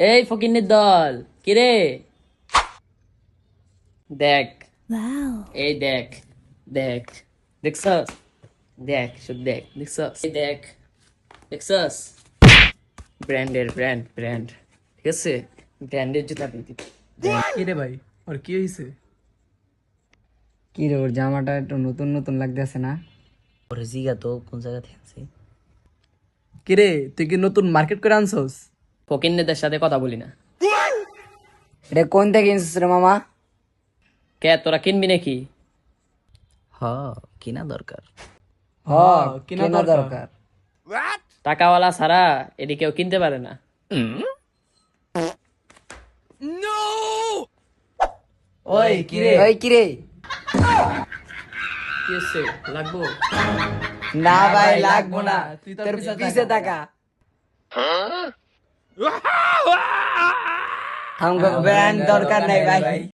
এই ফকিন্নির দল কিরে, দেখ এই দেখ, দেখ দেখছস, দেখ শুধু দেখ, দেখছস এই দেখ, দেখছস ব্র্যান্ড ঠিক আছে, ব্র্যান্ডের জুতা দিতে। কি রে ভাই, ওর কি হয়েছে? কি রে, ওর জামাটা একটু নতুন নতুন লাগতেছে না? ওরে জিগা তো কোন জায়গা থেকে আছে। কি রে, তুই কি নতুন মার্কেট করে আনছস? ফকিন্নিদের সাথে কথা বলি না। এটা কোন থেকে কিনছিস রে মামা? কে তোরা কিনবি নাকি? হ, কিনা দরকার। হ, কেনা দরকার। টাকাওয়ালা ছাড়া এদিকেও কিনতে পারে না। ওই কি রে? ওই কি রে? কি হচ্ছে, লাগবো? না ভাই লাগবো না, তুই তোর তোর পিছে পিছে টাকা। আমাকে ব্র্যান্ড দরকার নাই ভাই।